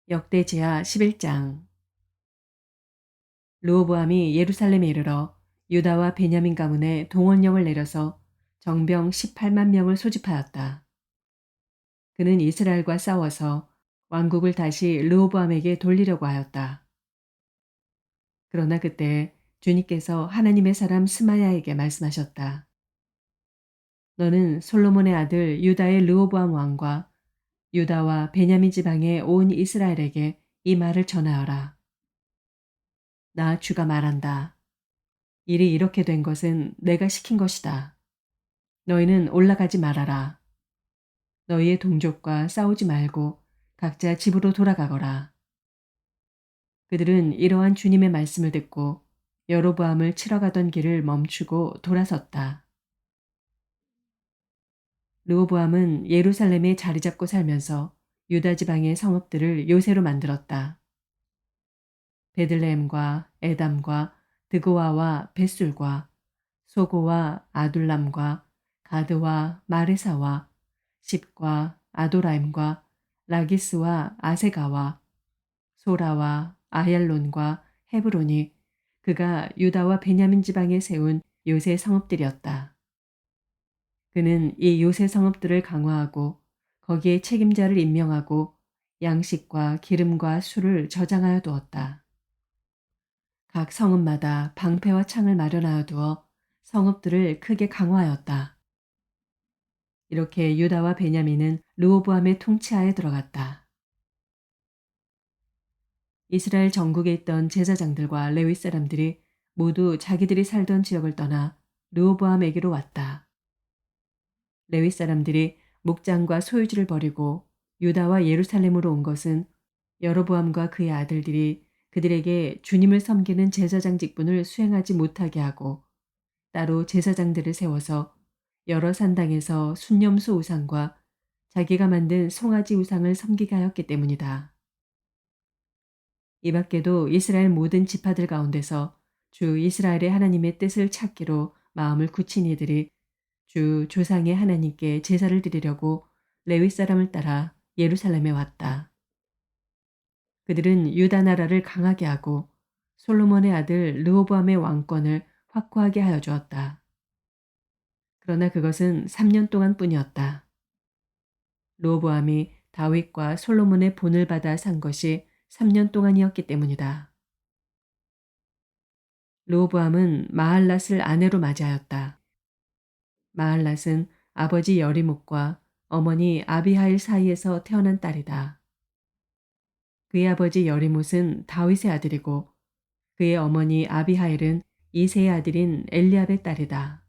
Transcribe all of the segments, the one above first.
역대지하 11장. 르호보암이 예루살렘에 이르러 유다와 베냐민 가문에 동원령을 내려서 정병 18만 명을 소집하였다. 그는 이스라엘과 싸워서 왕국을 다시 르호보암에게 돌리려고 하였다. 그러나 그때 주님께서 하나님의 사람 스마야에게 말씀하셨다. 너는 솔로몬의 아들 유다의 르호보암 왕과 유다와 베냐민 지방의 온 이스라엘에게 이 말을 전하여라. 나 주가 말한다. 일이 이렇게 된 것은 내가 시킨 것이다. 너희는 올라가지 말아라. 너희의 동족과 싸우지 말고 각자 집으로 돌아가거라. 그들은 이러한 주님의 말씀을 듣고 여로보암을 치러 가던 길을 멈추고 돌아섰다. 르호보암은 예루살렘에 자리 잡고 살면서 유다 지방의 성읍들을 요새로 만들었다. 베들레헴과 에담과 드고아와 벳술과 소고와 아둘람과 가드와 마레사와 십과 아도라임과 라기스와 아세가와 소라와 아얄론과 헤브론이 그가 유다와 베냐민 지방에 세운 요새 성읍들이었다. 그는 이 요새 성읍들을 강화하고 거기에 책임자를 임명하고 양식과 기름과 술을 저장하여 두었다. 각 성읍마다 방패와 창을 마련하여 두어 성읍들을 크게 강화하였다. 이렇게 유다와 베냐민은 르호보암의 통치하에 들어갔다. 이스라엘 전국에 있던 제사장들과 레위 사람들이 모두 자기들이 살던 지역을 떠나 르호보암에게로 왔다. 레위 사람들이 목장과 소유지를 버리고 유다와 예루살렘으로 온 것은 여로보암과 그의 아들들이 그들에게 주님을 섬기는 제사장 직분을 수행하지 못하게 하고 따로 제사장들을 세워서 여러 산당에서 순념수 우상과 자기가 만든 송아지 우상을 섬기게 하였기 때문이다. 이 밖에도 이스라엘 모든 지파들 가운데서 주 이스라엘의 하나님의 뜻을 찾기로 마음을 굳힌 이들이 주 조상의 하나님께 제사를 드리려고 레위 사람을 따라 예루살렘에 왔다. 그들은 유다 나라를 강하게 하고 솔로몬의 아들 르호보암의 왕권을 확고하게 하여 주었다. 그러나 그것은 3년 동안 뿐이었다. 르호보암이 다윗과 솔로몬의 본을 받아 산 것이 3년 동안이었기 때문이다. 르호보암은 마할랏을 아내로 맞이하였다. 마할랏은 아버지 여리목과 어머니 아비하일 사이에서 태어난 딸이다. 그의 아버지 여리못은 다윗의 아들이고 그의 어머니 아비하일은 이새의 아들인 엘리압의 딸이다.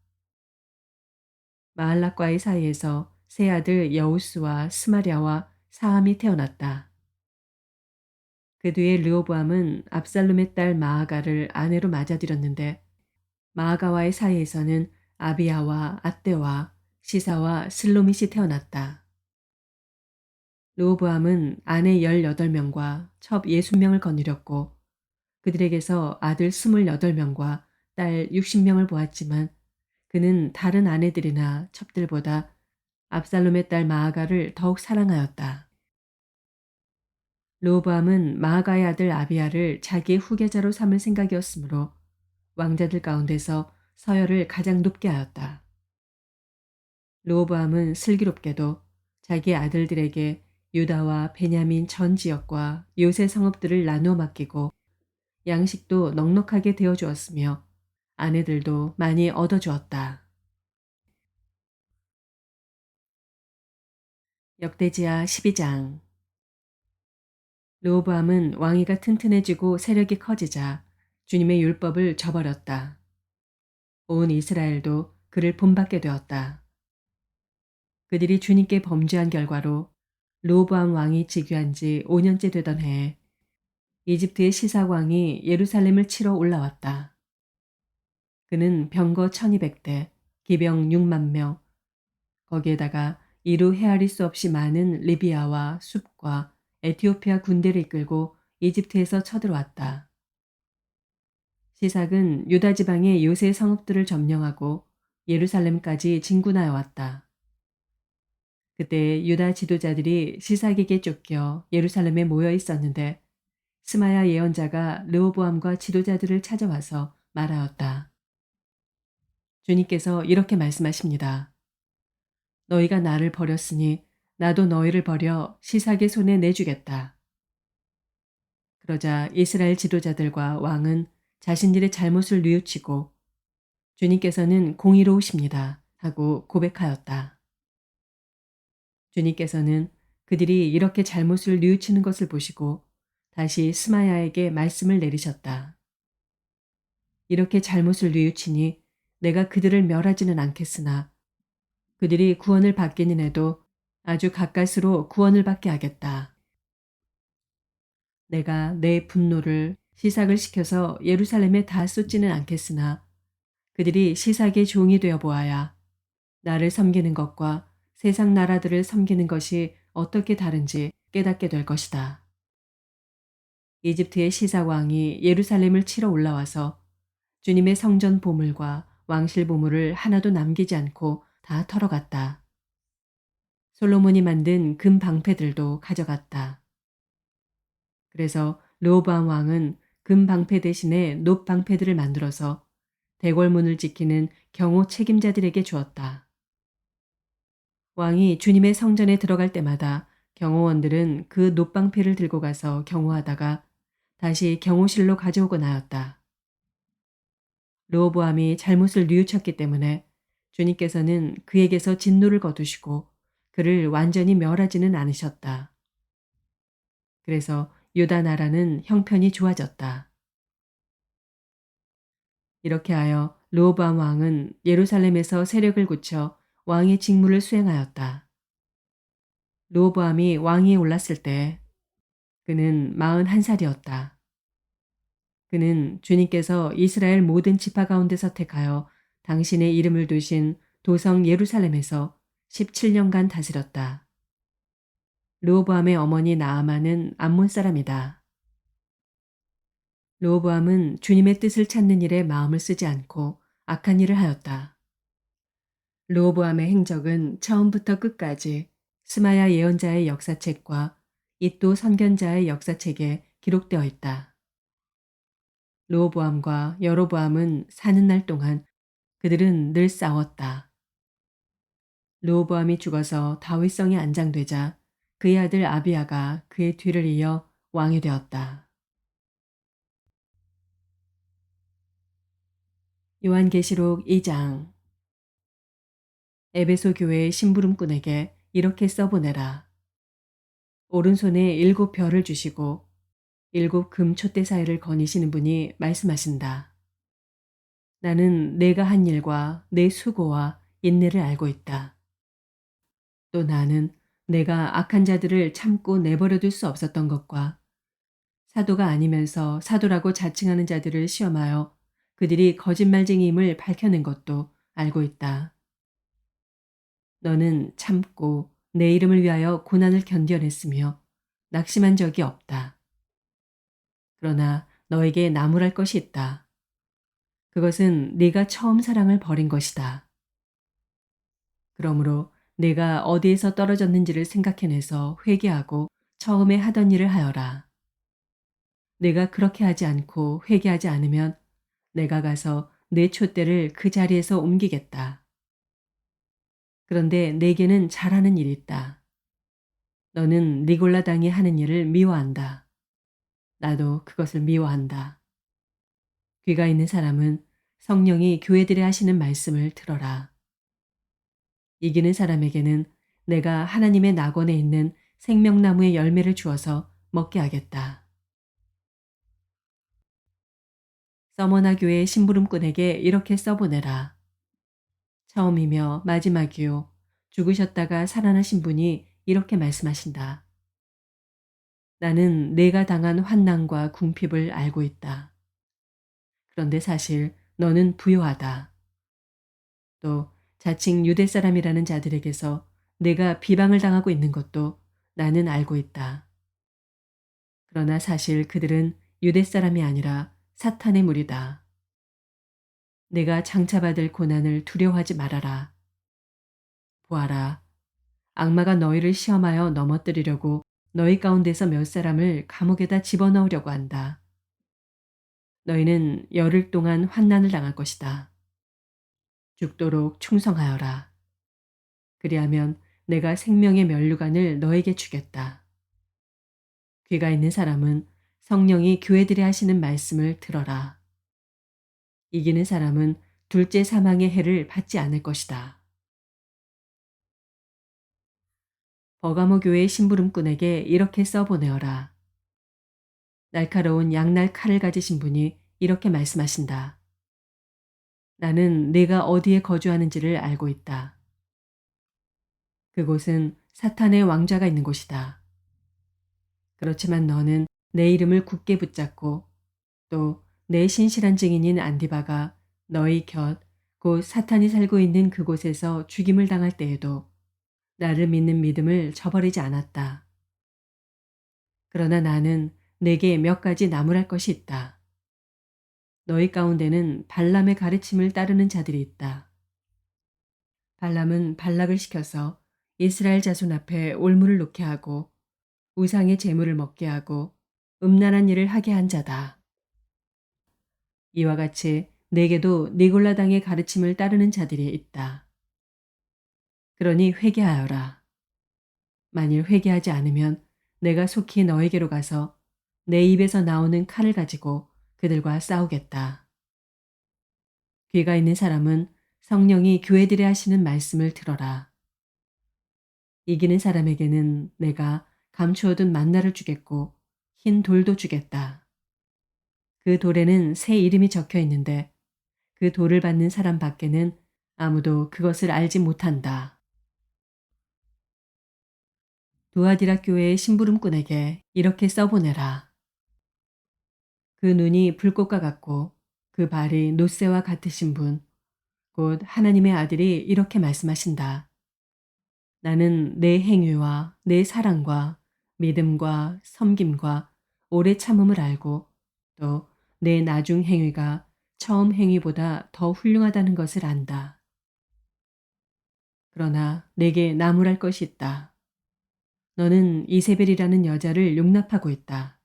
마할랏과의 사이에서 세 아들 여우스와 스마랴와 사함이 태어났다. 그 뒤에 르호보암은 압살롬의 딸 마아가를 아내로 맞아들였는데 마아가와의 사이에서는 아비야와 앗대와 시사와 슬로밋이 태어났다. 르호보암은 아내 18명과 첩 60명을 거느렸고 그들에게서 아들 28명과 딸 60명을 보았지만 그는 다른 아내들이나 첩들보다 압살롬의 딸 마아가를 더욱 사랑하였다. 르호보암은 마아가의 아들 아비야를 자기의 후계자로 삼을 생각이었으므로 왕자들 가운데서 서열을 가장 높게 하였다. 르호보암은 슬기롭게도 자기 아들들에게 유다와 베냐민 전 지역과 요새 성읍들을 나누어 맡기고 양식도 넉넉하게 되어 주었으며 아내들도 많이 얻어 주었다. 역대지하 12장. 르호보암은 왕위가 튼튼해지고 세력이 커지자 주님의 율법을 저버렸다. 온 이스라엘도 그를 본받게 되었다. 그들이 주님께 범죄한 결과로 르호보암 왕이 즉위한 지 5년째 되던 해에 이집트의 시삭 왕이 예루살렘을 치러 올라왔다. 그는 병거 1200대, 기병 6만 명, 거기에다가 이루 헤아릴 수 없이 많은 리비아와 숲과 에티오피아 군대를 이끌고 이집트에서 쳐들어왔다. 시삭은 유다 지방의 요새 성읍들을 점령하고 예루살렘까지 진군하여 왔다. 그때 유다 지도자들이 시삭에게 쫓겨 예루살렘에 모여 있었는데 스마야 예언자가 르호보암과 지도자들을 찾아와서 말하였다. 주님께서 이렇게 말씀하십니다. 너희가 나를 버렸으니 나도 너희를 버려 시삭의 손에 내주겠다. 그러자 이스라엘 지도자들과 왕은 자신들의 잘못을 뉘우치고 주님께서는 공의로우십니다 하고 고백하였다. 주님께서는 그들이 이렇게 잘못을 뉘우치는 것을 보시고 다시 스마야에게 말씀을 내리셨다. 이렇게 잘못을 뉘우치니 내가 그들을 멸하지는 않겠으나 그들이 구원을 받기는 해도 아주 가까스로 구원을 받게 하겠다. 내가 내 분노를 시삭을 시켜서 예루살렘에 다 쏟지는 않겠으나 그들이 시삭의 종이 되어 보아야 나를 섬기는 것과 세상 나라들을 섬기는 것이 어떻게 다른지 깨닫게 될 것이다. 이집트의 시삭 왕이 예루살렘을 치러 올라와서 주님의 성전 보물과 왕실 보물을 하나도 남기지 않고 다 털어갔다. 솔로몬이 만든 금 방패들도 가져갔다. 그래서 르호보암 왕은 금 방패 대신에 놋 방패들을 만들어서 대궐문을 지키는 경호 책임자들에게 주었다. 왕이 주님의 성전에 들어갈 때마다 경호원들은 그 놋 방패를 들고 가서 경호하다가 다시 경호실로 가져오곤 하였다. 르호보암이 잘못을 뉘우쳤기 때문에 주님께서는 그에게서 진노를 거두시고 그를 완전히 멸하지는 않으셨다. 그래서 유다 나라는 형편이 좋아졌다. 이렇게 하여 르호보암 왕은 예루살렘에서 세력을 굳혀 왕의 직무를 수행하였다. 르호보암이 왕위에 올랐을 때 그는 41살이었다. 그는 주님께서 이스라엘 모든 지파 가운데 선택하여 당신의 이름을 두신 도성 예루살렘에서 17년간 다스렸다. 르호보암의 어머니 나아만은 암몬 사람이다. 르호보암은 주님의 뜻을 찾는 일에 마음을 쓰지 않고 악한 일을 하였다. 르호보암의 행적은 처음부터 끝까지 스마야 예언자의 역사책과 이도 선견자의 역사책에 기록되어 있다. 르호보암과 여로보암은 사는 날 동안 그들은 늘 싸웠다. 르호보암이 죽어서 다윗성이 안장되자 그의 아들 아비야가 그의 뒤를 이어 왕이 되었다. 요한계시록 2장. 에베소 교회의 심부름꾼에게 이렇게 써보내라. 오른손에 7 별을 주시고 7 금 촛대 사이를 거니시는 분이 말씀하신다. 나는 내가 한 일과 내 수고와 인내를 알고 있다. 또 나는 내가 악한 자들을 참고 내버려둘 수 없었던 것과 사도가 아니면서 사도라고 자칭하는 자들을 시험하여 그들이 거짓말쟁이임을 밝혀낸 것도 알고 있다. 너는 참고 내 이름을 위하여 고난을 견뎌냈으며 낙심한 적이 없다. 그러나 너에게 나무랄 것이 있다. 그것은 네가 처음 사랑을 버린 것이다. 그러므로 내가 어디에서 떨어졌는지를 생각해내서 회개하고 처음에 하던 일을 하여라. 내가 그렇게 하지 않고 회개하지 않으면 내가 가서 내 촛대를 그 자리에서 옮기겠다. 그런데 내게는 잘하는 일이 있다. 너는 니골라 당이 하는 일을 미워한다. 나도 그것을 미워한다. 귀가 있는 사람은 성령이 교회들에 하시는 말씀을 들어라. 이기는 사람에게는 내가 하나님의 낙원에 있는 생명나무의 열매를 주어서 먹게 하겠다. 서머나 교회의 심부름꾼에게 이렇게 써보내라. 처음이며 마지막이요. 죽으셨다가 살아나신 분이 이렇게 말씀하신다. 나는 내가 당한 환난과 궁핍을 알고 있다. 그런데 사실 너는 부요하다. 또 자칭 유대 사람이라는 자들에게서 내가 비방을 당하고 있는 것도 나는 알고 있다. 그러나 사실 그들은 유대 사람이 아니라 사탄의 무리다. 내가 장차받을 고난을 두려워하지 말아라. 보아라. 악마가 너희를 시험하여 넘어뜨리려고 너희 가운데서 몇 사람을 감옥에다 집어넣으려고 한다. 너희는 열흘 동안 환난을 당할 것이다. 죽도록 충성하여라. 그리하면 내가 생명의 면류관을 너에게 주겠다. 귀가 있는 사람은 성령이 교회들에 하시는 말씀을 들어라. 이기는 사람은 둘째 사망의 해를 받지 않을 것이다. 버가모 교회의 심부름꾼에게 이렇게 써보내어라. 날카로운 양날 칼을 가지신 분이 이렇게 말씀하신다. 나는 네가 어디에 거주하는지를 알고 있다. 그곳은 사탄의 왕좌가 있는 곳이다. 그렇지만 너는 내 이름을 굳게 붙잡고 또 내 신실한 증인인 안디바가 너희 곁, 곧 사탄이 살고 있는 그곳에서 죽임을 당할 때에도 나를 믿는 믿음을 저버리지 않았다. 그러나 나는 내게 몇 가지 나무랄 것이 있다. 너희 가운데는 발람의 가르침을 따르는 자들이 있다. 발람은 발락을 시켜서 이스라엘 자손 앞에 올무를 놓게 하고 우상의 제물을 먹게 하고 음란한 일을 하게 한 자다. 이와 같이 내게도 니골라당의 가르침을 따르는 자들이 있다. 그러니 회개하여라. 만일 회개하지 않으면 내가 속히 너에게로 가서 내 입에서 나오는 칼을 가지고 그들과 싸우겠다. 귀가 있는 사람은 성령이 교회들에 하시는 말씀을 들어라. 이기는 사람에게는 내가 감추어둔 만나를 주겠고 흰 돌도 주겠다. 그 돌에는 새 이름이 적혀 있는데 그 돌을 받는 사람 밖에는 아무도 그것을 알지 못한다. 두아디라 교회의 심부름꾼에게 이렇게 써보내라. 그 눈이 불꽃과 같고 그 발이 놋새와 같으신 분, 곧 하나님의 아들이 이렇게 말씀하신다. 나는 내 행위와 내 사랑과 믿음과 섬김과 오래 참음을 알고 또 내 나중 행위가 처음 행위보다 더 훌륭하다는 것을 안다. 그러나 내게 나무랄 것이 있다. 너는 이세벨이라는 여자를 용납하고 있다.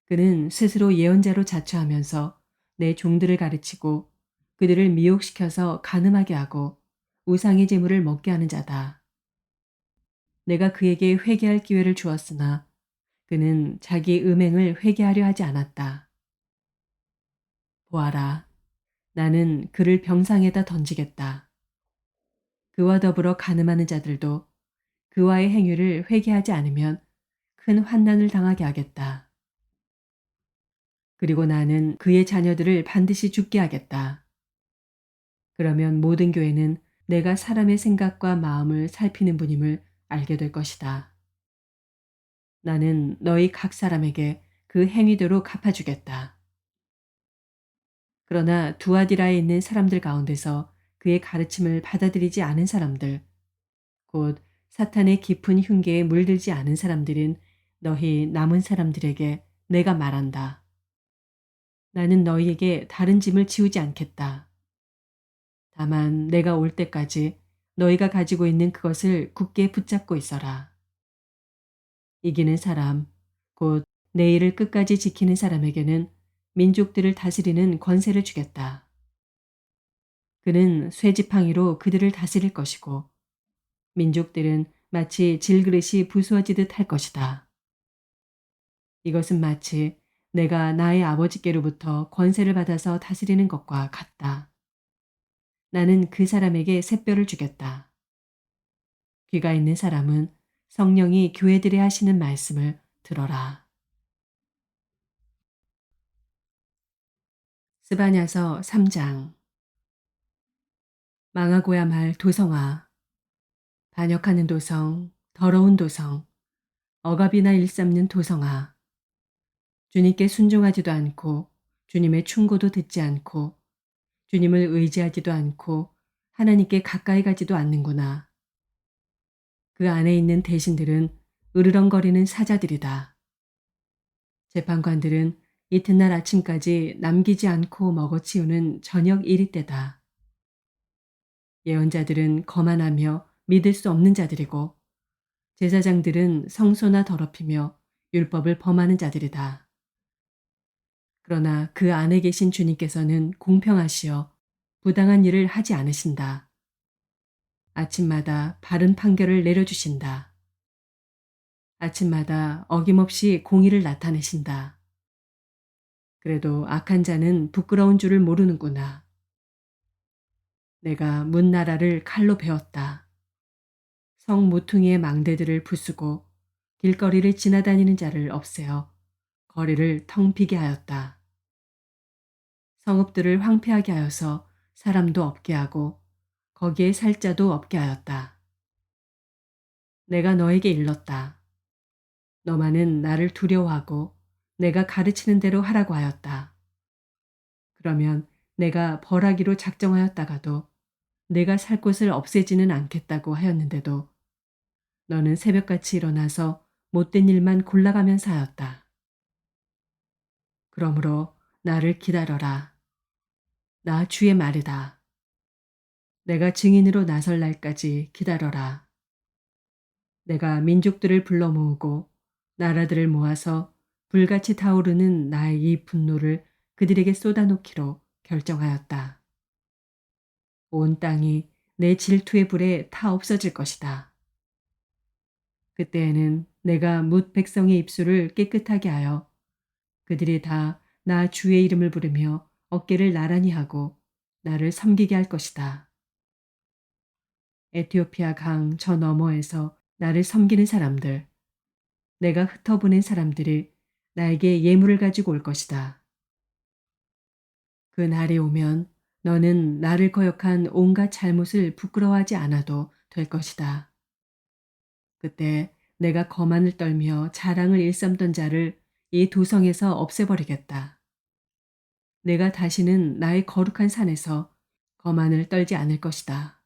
그는 스스로 예언자로 자처하면서 내 종들을 가르치고 그들을 미혹시켜서 간음하게 하고 우상의 제물을 먹게 하는 자다. 내가 그에게 회개할 기회를 주었으나 그는 자기 음행을 회개하려 하지 않았다. 보아라, 나는 그를 병상에다 던지겠다. 그와 더불어 간음하는 자들도 그와의 행위를 회개하지 않으면 큰 환난을 당하게 하겠다. 그리고 나는 그의 자녀들을 반드시 죽게 하겠다. 그러면 모든 교회는 내가 사람의 생각과 마음을 살피는 분임을 알게 될 것이다. 나는 너희 각 사람에게 그 행위대로 갚아주겠다. 그러나 두아디라에 있는 사람들 가운데서 그의 가르침을 받아들이지 않은 사람들, 곧 사탄의 깊은 흉계에 물들지 않은 사람들은 너희 남은 사람들에게 내가 말한다. 나는 너희에게 다른 짐을 지우지 않겠다. 다만 내가 올 때까지 너희가 가지고 있는 그것을 굳게 붙잡고 있어라. 이기는 사람, 곧 내 일을 끝까지 지키는 사람에게는 민족들을 다스리는 권세를 주겠다. 그는 쇠지팡이로 그들을 다스릴 것이고 민족들은 마치 질그릇이 부수어지듯 할 것이다. 이것은 마치 내가 나의 아버지께로부터 권세를 받아서 다스리는 것과 같다. 나는 그 사람에게 샛별을 주겠다. 귀가 있는 사람은 성령이 교회들에 하시는 말씀을 들어라. 스바냐서 3장. 망하고야 말 도성아, 반역하는 도성, 더러운 도성, 억압이나 일삼는 도성아, 주님께 순종하지도 않고 주님의 충고도 듣지 않고 주님을 의지하지도 않고 하나님께 가까이 가지도 않는구나. 그 안에 있는 대신들은 으르렁거리는 사자들이다. 재판관들은 이튿날 아침까지 남기지 않고 먹어치우는 저녁 이리 때다. 예언자들은 거만하며 믿을 수 없는 자들이고 제사장들은 성소나 더럽히며 율법을 범하는 자들이다. 그러나 그 안에 계신 주님께서는 공평하시어 부당한 일을 하지 않으신다. 아침마다 바른 판결을 내려주신다. 아침마다 어김없이 공의를 나타내신다. 그래도 악한 자는 부끄러운 줄을 모르는구나. 내가 문나라를 칼로 베었다. 성 모퉁이의 망대들을 부수고 길거리를 지나다니는 자를 없애어 거리를 텅 비게 하였다. 성읍들을 황폐하게 하여서 사람도 없게 하고 거기에 살 자도 없게 하였다. 내가 너에게 일렀다. 너만은 나를 두려워하고 내가 가르치는 대로 하라고 하였다. 그러면 내가 벌하기로 작정하였다가도 내가 살 곳을 없애지는 않겠다고 하였는데도 너는 새벽같이 일어나서 못된 일만 골라가면서 하였다. 그러므로 나를 기다려라. 나 주의 말이다. 내가 증인으로 나설 날까지 기다려라. 내가 민족들을 불러 모으고 나라들을 모아서 불같이 타오르는 나의 이 분노를 그들에게 쏟아놓기로 결정하였다. 온 땅이 내 질투의 불에 타 없어질 것이다. 그때에는 내가 뭇 백성의 입술을 깨끗하게 하여 그들이 다 나 주의 이름을 부르며 어깨를 나란히 하고 나를 섬기게 할 것이다. 에티오피아 강 저 너머에서 나를 섬기는 사람들, 내가 흩어보낸 사람들이 나에게 예물을 가지고 올 것이다. 그 날이 오면 너는 나를 거역한 온갖 잘못을 부끄러워하지 않아도 될 것이다. 그때 내가 거만을 떨며 자랑을 일삼던 자를 이 도성에서 없애버리겠다. 내가 다시는 나의 거룩한 산에서 거만을 떨지 않을 것이다.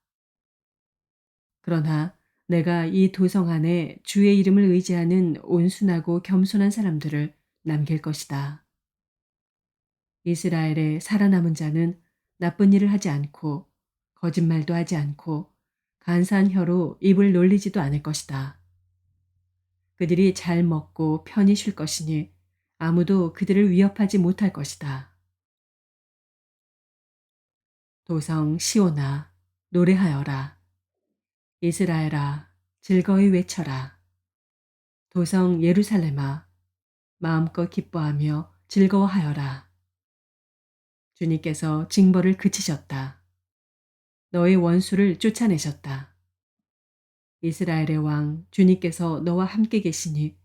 그러나 내가 이 도성 안에 주의 이름을 의지하는 온순하고 겸손한 사람들을 남길 것이다. 이스라엘의 살아남은 자는 나쁜 일을 하지 않고 거짓말도 하지 않고 간사한 혀로 입을 놀리지도 않을 것이다. 그들이 잘 먹고 편히 쉴 것이니 아무도 그들을 위협하지 못할 것이다. 도성 시온아, 노래하여라. 이스라엘아, 즐거이 외쳐라. 도성 예루살렘아, 마음껏 기뻐하며 즐거워하여라. 주님께서 징벌을 그치셨다. 너의 원수를 쫓아내셨다. 이스라엘의 왕 주님께서 너와 함께 계시니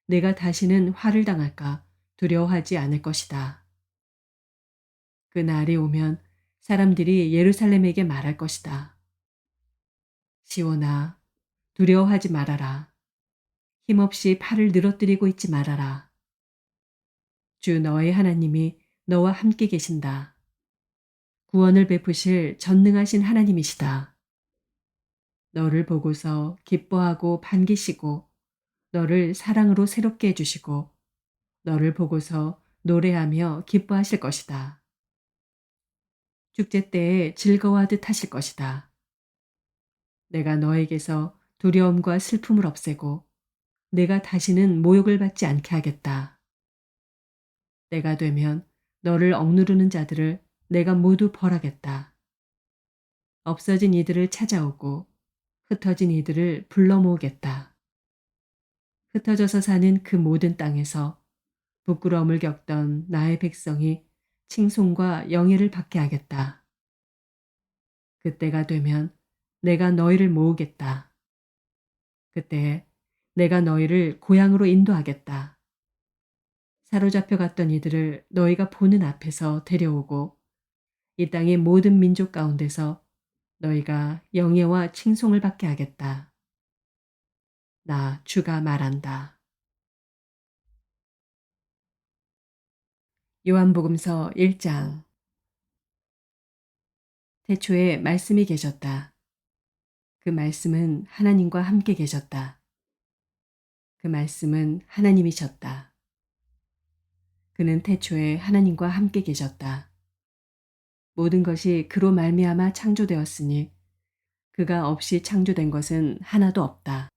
내가 다시는 화를 당할까 두려워하지 않을 것이다. 그 날이 오면 사람들이 예루살렘에게 말할 것이다. 시온아, 두려워하지 말아라. 힘없이 팔을 늘어뜨리고 있지 말아라. 주 너의 하나님이 너와 함께 계신다. 구원을 베푸실 전능하신 하나님이시다. 너를 보고서 기뻐하고 반기시고 너를 사랑으로 새롭게 해주시고 너를 보고서 노래하며 기뻐하실 것이다. 축제 때에 즐거워하듯 하실 것이다. 내가 너에게서 두려움과 슬픔을 없애고 내가 다시는 모욕을 받지 않게 하겠다. 때가 되면 너를 억누르는 자들을 내가 모두 벌하겠다. 없어진 이들을 찾아오고 흩어진 이들을 불러 모으겠다. 흩어져서 사는 그 모든 땅에서 부끄러움을 겪던 나의 백성이 칭송과 영예를 받게 하겠다. 그때가 되면 내가 너희를 모으겠다. 그때 내가 너희를 고향으로 인도하겠다. 사로잡혀 갔던 이들을 너희가 보는 앞에서 데려오고 이 땅의 모든 민족 가운데서 너희가 영예와 칭송을 받게 하겠다. 나 주가 말한다. 요한복음서 1장. 태초에 말씀이 계셨다. 그 말씀은 하나님과 함께 계셨다. 그 말씀은 하나님이셨다. 그는 태초에 하나님과 함께 계셨다. 모든 것이 그로 말미암아 창조되었으니 그가 없이 창조된 것은 하나도 없다.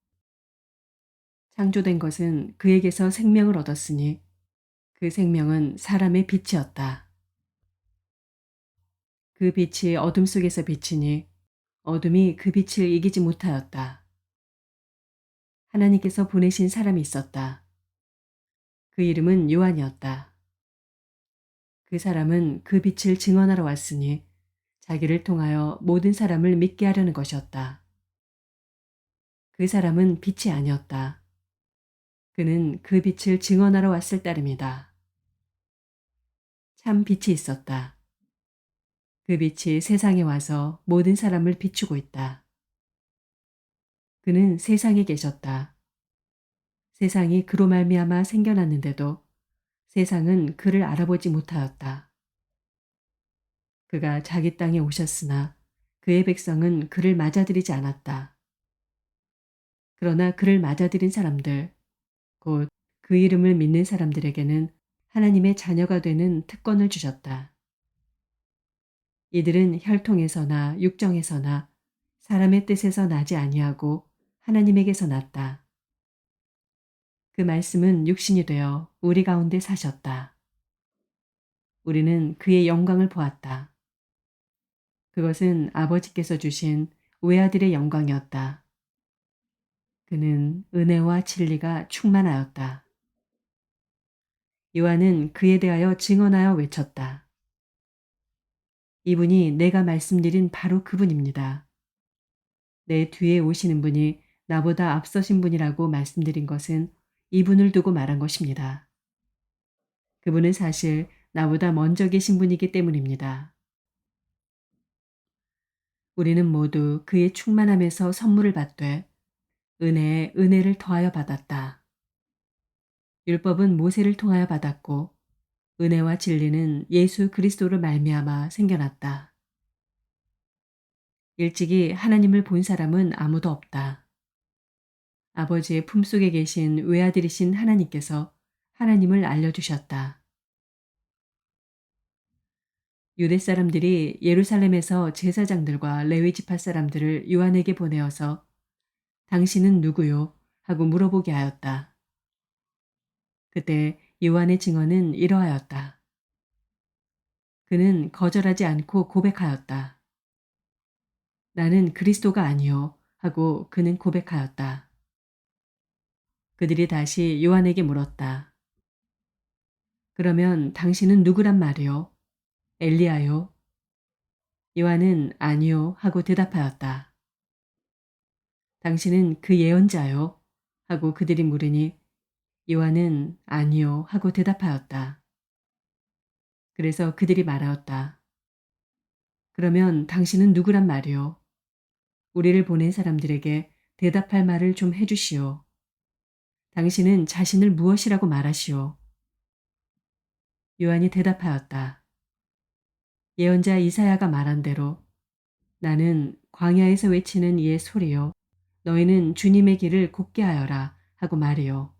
창조된 것은 그에게서 생명을 얻었으니 그 생명은 사람의 빛이었다. 그 빛이 어둠 속에서 비치니 어둠이 그 빛을 이기지 못하였다. 하나님께서 보내신 사람이 있었다. 그 이름은 요한이었다. 그 사람은 그 빛을 증언하러 왔으니 자기를 통하여 모든 사람을 믿게 하려는 것이었다. 그 사람은 빛이 아니었다. 그는 그 빛을 증언하러 왔을 따름이다. 참 빛이 있었다. 그 빛이 세상에 와서 모든 사람을 비추고 있다. 그는 세상에 계셨다. 세상이 그로 말미암아 생겨났는데도 세상은 그를 알아보지 못하였다. 그가 자기 땅에 오셨으나 그의 백성은 그를 맞아들이지 않았다. 그러나 그를 맞아들인 사람들, 곧 그 이름을 믿는 사람들에게는 하나님의 자녀가 되는 특권을 주셨다. 이들은 혈통에서나 육정에서나 사람의 뜻에서 나지 아니하고 하나님에게서 났다. 그 말씀은 육신이 되어 우리 가운데 사셨다. 우리는 그의 영광을 보았다. 그것은 아버지께서 주신 외아들의 영광이었다. 그는 은혜와 진리가 충만하였다. 요한은 그에 대하여 증언하여 외쳤다. 이분이 내가 말씀드린 바로 그분입니다. 내 뒤에 오시는 분이 나보다 앞서신 분이라고 말씀드린 것은 이분을 두고 말한 것입니다. 그분은 사실 나보다 먼저 계신 분이기 때문입니다. 우리는 모두 그의 충만함에서 선물을 받되 은혜에 은혜를 더하여 받았다. 율법은 모세를 통하여 받았고 은혜와 진리는 예수 그리스도로 말미암아 생겨났다. 일찍이 하나님을 본 사람은 아무도 없다. 아버지의 품속에 계신 외아들이신 하나님께서 하나님을 알려주셨다. 유대 사람들이 예루살렘에서 제사장들과 레위 지파 사람들을 요한에게 보내어서 당신은 누구요? 하고 물어보게 하였다. 그때 요한의 증언은 이러하였다. 그는 거절하지 않고 고백하였다. 나는 그리스도가 아니요 하고 그는 고백하였다. 그들이 다시 요한에게 물었다. 그러면 당신은 누구란 말이요? 엘리야요? 요한은 아니요 하고 대답하였다. 당신은 그 예언자요? 하고 그들이 물으니 요한은 아니요 하고 대답하였다. 그래서 그들이 말하였다. 그러면 당신은 누구란 말이요? 우리를 보낸 사람들에게 대답할 말을 좀 해주시오. 당신은 자신을 무엇이라고 말하시오? 요한이 대답하였다. 예언자 이사야가 말한 대로 나는 광야에서 외치는 이의 소리요. 너희는 주님의 길을 곧게 하여라 하고 말이요.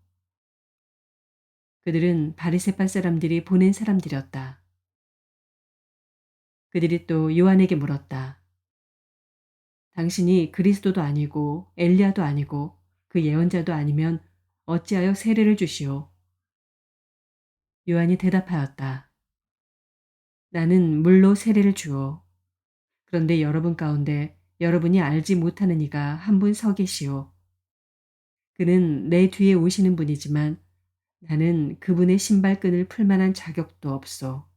그들은 바리새파 사람들이 보낸 사람들이었다. 그들이 또 요한에게 물었다. 당신이 그리스도도 아니고 엘리야도 아니고 그 예언자도 아니면 어찌하여 세례를 주시오? 요한이 대답하였다. 나는 물로 세례를 주오. 그런데 여러분 가운데 여러분이 알지 못하는 이가 한 분 서 계시오. 그는 내 뒤에 오시는 분이지만 나는 그분의 신발끈을 풀 만한 자격도 없소.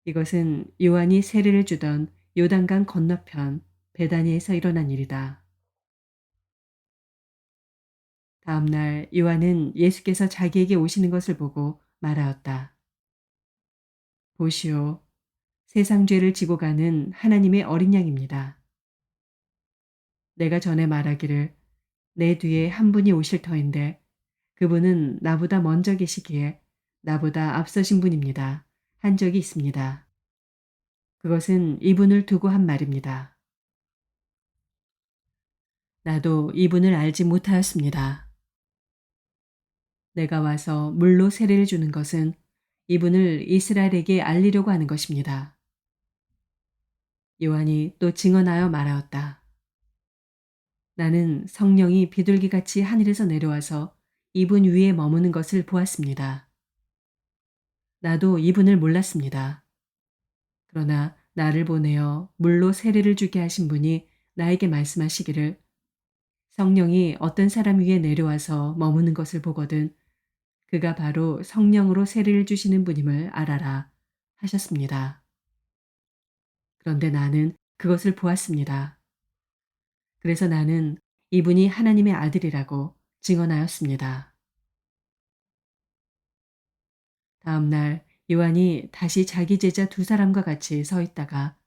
이것은 요한이 세례를 주던 요단강 건너편 베다니에서 일어난 일이다. 다음 날 요한은 예수께서 자기에게 오시는 것을 보고 말하였다. 보시오, 세상 죄를 지고 가는 하나님의 어린 양입니다. 내가 전에 말하기를 내 뒤에 한 분이 오실 터인데 그분은 나보다 먼저 계시기에 나보다 앞서신 분입니다. 한 적이 있습니다. 그것은 이분을 두고 한 말입니다. 나도 이분을 알지 못하였습니다. 내가 와서 물로 세례를 주는 것은 이분을 이스라엘에게 알리려고 하는 것입니다. 요한이 또 증언하여 말하였다. 나는 성령이 비둘기같이 하늘에서 내려와서 이분 위에 머무는 것을 보았습니다. 나도 이분을 몰랐습니다. 그러나 나를 보내어 물로 세례를 주게 하신 분이 나에게 말씀하시기를 성령이 어떤 사람 위에 내려와서 머무는 것을 보거든 그가 바로 성령으로 세례를 주시는 분임을 알아라 하셨습니다. 그런데 나는 그것을 보았습니다. 그래서 나는 이분이 하나님의 아들이라고 증언하였습니다. 다음 날 요한이 다시 자기 제자 두 사람과 같이 서 있다가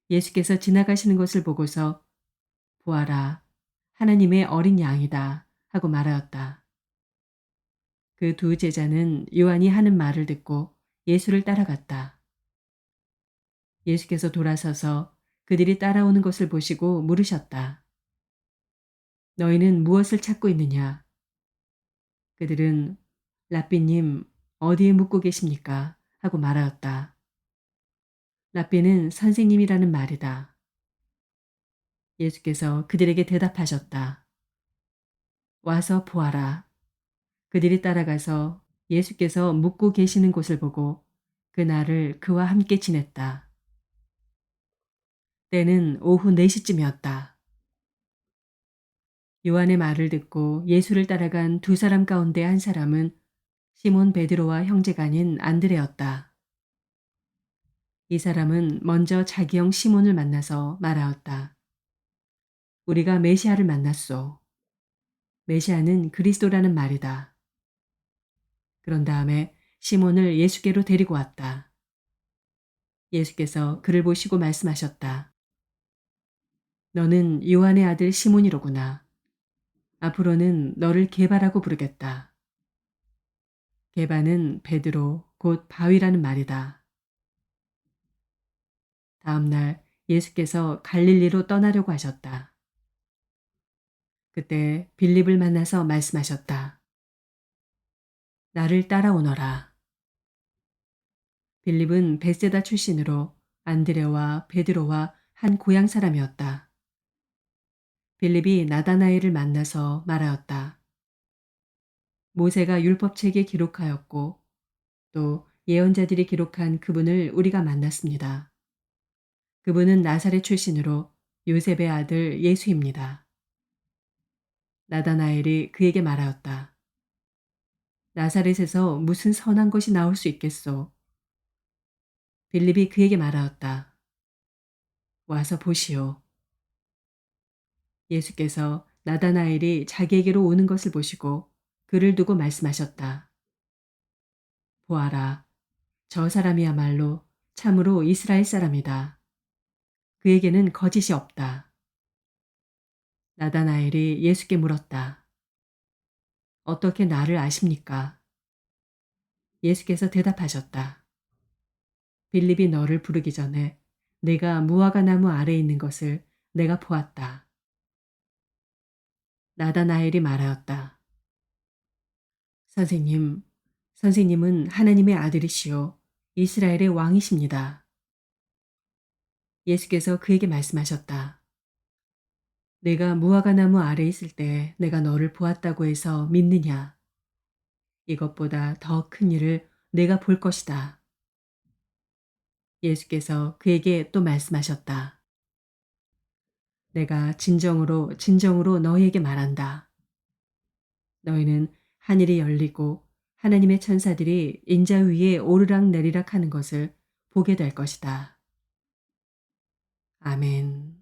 예수께서 지나가시는 것을 보고서 보아라, 하나님의 어린 양이다 하고 말하였다. 그 두 제자는 요한이 하는 말을 듣고 예수를 따라갔다. 예수께서 돌아서서 그들이 따라오는 것을 보시고 물으셨다. 너희는 무엇을 찾고 있느냐? 그들은 랍비님 어디에 묵고 계십니까? 하고 말하였다. 랍비는 선생님이라는 말이다. 예수께서 그들에게 대답하셨다. 와서 보아라. 그들이 따라가서 예수께서 묵고 계시는 곳을 보고 그날을 그와 함께 지냈다. 때는 오후 4시쯤이었다. 요한의 말을 듣고 예수를 따라간 두 사람 가운데 한 사람은 시몬 베드로와 형제가 아닌 안드레였다. 이 사람은 먼저 자기 형 시몬을 만나서 말하였다. 우리가 메시아를 만났소. 메시아는 그리스도라는 말이다. 그런 다음에 시몬을 예수께로 데리고 왔다. 예수께서 그를 보시고 말씀하셨다. 너는 요한의 아들 시몬이로구나. 앞으로는 너를 게바라고 부르겠다. 게바는 베드로 곧 바위라는 말이다. 다음 날 예수께서 갈릴리로 떠나려고 하셨다. 그때 빌립을 만나서 말씀하셨다. 나를 따라오너라. 빌립은 벳세다 출신으로 안드레와 베드로와 한 고향 사람이었다. 빌립이 나다나엘을 만나서 말하였다. 모세가 율법책에 기록하였고 또 예언자들이 기록한 그분을 우리가 만났습니다. 그분은 나사렛 출신으로 요셉의 아들 예수입니다. 나다나엘이 그에게 말하였다. 나사렛에서 무슨 선한 것이 나올 수 있겠소? 빌립이 그에게 말하였다. 와서 보시오. 예수께서 나다나엘이 자기에게로 오는 것을 보시고 그를 두고 말씀하셨다. 보아라, 저 사람이야말로 참으로 이스라엘 사람이다. 그에게는 거짓이 없다. 나다나엘이 예수께 물었다. 어떻게 나를 아십니까? 예수께서 대답하셨다. 빌립이 너를 부르기 전에 내가 무화과 나무 아래에 있는 것을 내가 보았다. 나다나엘이 말하였다. 선생님, 선생님은 하나님의 아들이시오 이스라엘의 왕이십니다. 예수께서 그에게 말씀하셨다. 내가 무화과 나무 아래에 있을 때 내가 너를 보았다고 해서 믿느냐? 이것보다 더 큰 일을 내가 볼 것이다. 예수께서 그에게 또 말씀하셨다. 내가 진정으로 진정으로 너희에게 말한다. 너희는 하늘이 열리고 하나님의 천사들이 인자 위에 오르락 내리락 하는 것을 보게 될 것이다. 아멘.